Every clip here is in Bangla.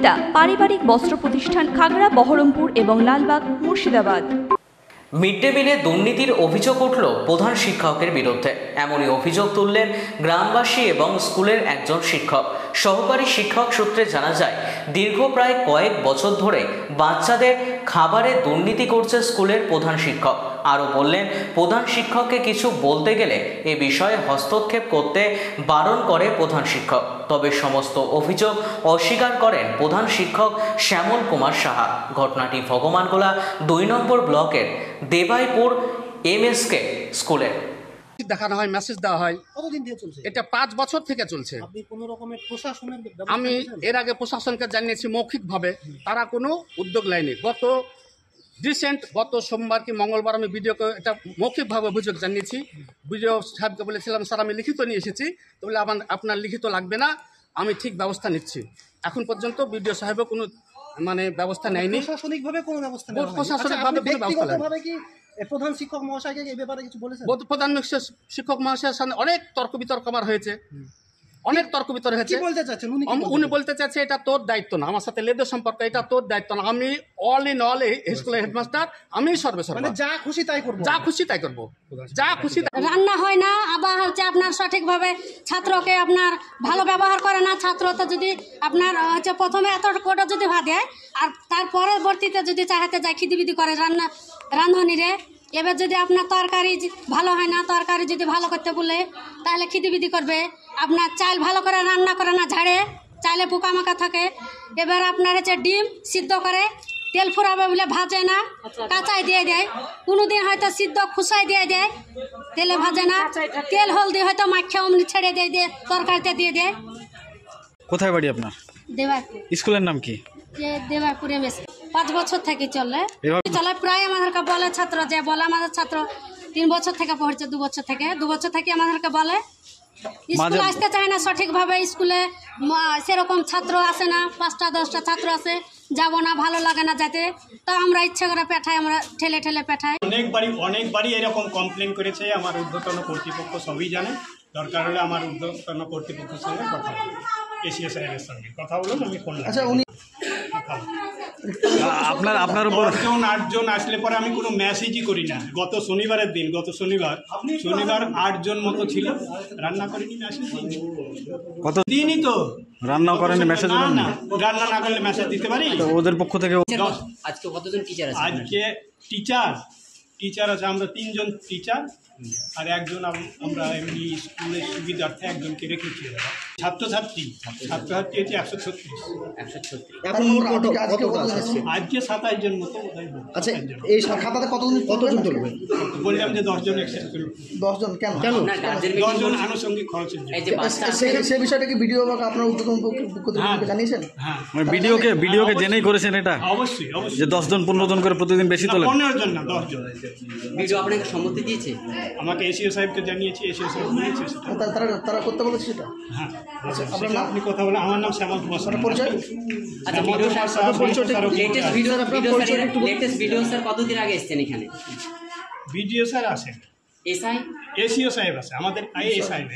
সুনিতা পারিবারিক বস্ত্র প্রতিষ্ঠান, খাগড়া, বহরমপুর এবং লালবাগ, মুর্শিদাবাদ। মিড ডে মিলে দুর্নীতির অভিযোগ উঠল প্রধান শিক্ষকের বিরুদ্ধে। এমনই অভিযোগ তুললেন গ্রামবাসী এবং স্কুলের একজন শিক্ষক। সহকারী শিক্ষক সূত্রে জানা যায়, দীর্ঘ প্রায় কয়েক বছর ধরে বাচ্চাদের খাবারে দুর্নীতি করছে স্কুলের প্রধান শিক্ষক। আরও বললেন, প্রধান শিক্ষককে কিছু বলতে গেলে এ বিষয়ে হস্তক্ষেপ করতে বারণ করে প্রধান শিক্ষক। তবে সমস্ত অভিযোগ অস্বীকার করেন প্রধান শিক্ষক শ্যামল কুমার সাহা। ঘটনাটি ভগবানগোলা 2 নম্বর ব্লকের দেবাইপুর MSK স্কুলে। দেখানো হয়, মেসেজ দেওয়া হয়। কতদিন থেকে চলছে এটা 5 বছর থেকে চলছে। আপনি কোনো রকমের প্রশাসনের আমি এর আগে প্রশাসনকে জানিয়েছি মৌখিকভাবে, তারা কোনো উদ্যোগ নেয়নি। গত সোমবার কি মঙ্গলবার আমি ভিডিওকে এটা মৌখিকভাবে অভিযোগ জানিয়েছি। ভিডিও সাহেবকে বলেছিলাম, স্যার আমি লিখিত নিয়ে এসেছি। তো বলে আপনার লিখিত লাগবে না, আমি ঠিক ব্যবস্থা নিচ্ছি। এখন পর্যন্ত ভিডিও সাহেবও কোনো ব্যবস্থা নেয়নি। প্রশাসনিকভাবে কোনো ব্যবস্থা নেই। প্রশাসনিকভাবে কোনো ব্যবস্থা নেই। কি প্রধান শিক্ষক মহাশয়কে এই ব্যাপারে কিছু বলেছেন? প্রধান শিক্ষক মহাশয়ের সামনে অনেক তর্ক বিতর্ক আমার হয়েছে, অনেক তর্ক বিতর্ক হয়েছে। কি বলতে চাচ্ছেন উনি বলতে চাচ্ছে এটা তোর দায়িত্ব না, আমার সাথে লেদের সম্পর্ক, এটা তোর দায়িত্ব না। আমি অল ইন অল স্কুলের হেডমাস্টার, আমি সর্বেসর্বা, যা খুশি তাই করবো, যা খুশি তাই করবো, যা খুশি। রান্না হয় না, আবার হচ্ছে আপনার সঠিকভাবে ছাত্রকে আপনার ভালো ব্যবহার করে না। ছাত্র তো যদি আপনার হচ্ছে প্রথমে এত কোটা যদি ভাত দেয়, আর তার পরবর্তীতে যদি চাহাতে যায় খিদিবিদি করে রাঁধুনিরে। এবার যদি আপনার তরকারি ভালো হয় না, তরকারি যদি ভালো করতে বলে তাহলে খিদিবিদি করবে। আপনার চাল ভালো করে রান্না করে না, ঝাড়ে চাইলে পোকামাকা থাকে। এবার আপনার হচ্ছে ডিম সিদ্ধ করে তেল ফুরাবে বলে ভাজে না, কাঁচাই দিয়ে দেয়। কোনোদিন হয়তো সিদ্ধ খুসাই দিয়ে দেয়, তেলে ভাজে না। তেল হলদি হয়তো মাখিয়া অমনি ছেড়ে দিয়ে তরকারিতে দিয়ে দেয়। কোথায় বাড়ি আপনার? দেবাইপুর। স্কুলের নাম কি? দেবাইপুর MSK। 5 বছর থেকে চলে প্রায় আমাদেরকে বলে ছাত্র, যে বলে আমাদের ছাত্র 3 বছর থেকে পড়ছে, 2 বছর থেকে আমাদেরকে বলে স্কুলে আসতে চায় না সঠিকভাবে। স্কুলে সেরকম ছাত্র আসে না, 5টা 10টা ছাত্র আছে, যাবো না, ভালো লাগে না যেতে। তো আমরা ইচ্ছে করে পেঠাই, আমরা ঠেলে পেঠাই। অনেকবারই এরকম কমপ্লেন করেছে আমার ঊর্ধ্বতন কর্তৃপক্ষ, সবই জানে। দরকার হলে আমার ঊর্ধ্বতন কর্তৃপক্ষের সঙ্গে কথা বলবো, এসিও সাহেবের সঙ্গে কথা বলুন, আমি ফোন লাগি। আচ্ছা, উনি আপনার উপর 8জন আসলে পরে আমি কোনো মেসেজই করি না। গত শনিবার 8 জন মতো ছিল, রান্না করিনি, মেসেজ দিইনি। কত দিনই তো রান্না করেনি, মেসেজ না, রান্না না করলে মেসেজ দিতে পারি? ওদের পক্ষ থেকে আজকে কতজন টিচার আছে? আজকে টিচার আছে আমরা 3 জন টিচার, আর একজন আমরা এমনি স্কুলের সুবিধার্থে একজনকে রেখেছি। ছাত্রছাত্রী হচ্ছে 136। আজকে 27 জন মতো। আচ্ছা, এই খাতাতে কতজন তুলবে? বললাম যে 10 জন অ্যাকসেপ্ট করবে। 10 জন কেন? 10 জন আনুষঙ্গিক খরচের জন্য। সেই বিষয়টা কি ভিডিও আপনার উদ্যোগ জানিয়েছেন? হ্যাঁ, ভিডিওকে জেনেই করেছেন এটা? অবশ্যই যে 10 জন 15 জন করে প্রতিদিন বেশি তোলে? 15 জন না, 10 জন। ভিডিও আপনাকে সম্মতি দিয়েছে? আমাকে এসিও সাহেবকে জানিয়েছি, এসিও সাহেব বলেছে তারা করতে বলেছে সেটা। হ্যাঁ, আপনি কথা বলেন। আমার নাম শ্যামল কুমার। পরিচয়? আচ্ছা, লেটেস্ট ভিডিও স্যার কতদিন আগে এসেছেন এখানে? ভিডিও স্যার আসেন, এসিও সাহেব আছে, আমাদের এসআই না।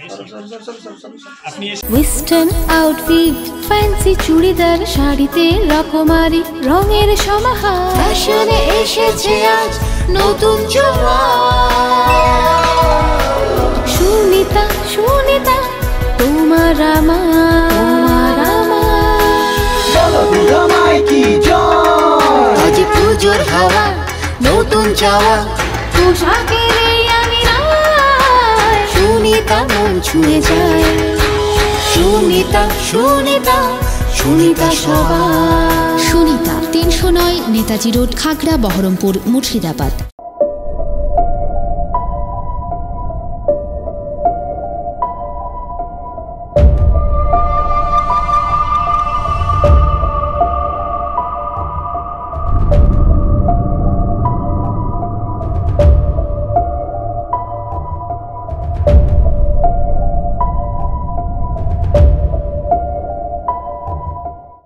আপনি ওয়েস্টার্ন আউটফিট, ফ্যান্সি চুড়িদার, শাড়িতে রকমারি রঙের সমাহার, ফ্যাশনে এসেছে আজ নতুন সুনিতা তোমার আজ পুজোর হাওয়া, নতুন চাওয়া পোশাকের আমি সুনিতা মন ছুঁয়ে যায়। সুনিতা সবার। সুনিতা 309 নেতাজি রোড, খাগড়া, বহরমপুর, মুর্শিদাবাদ।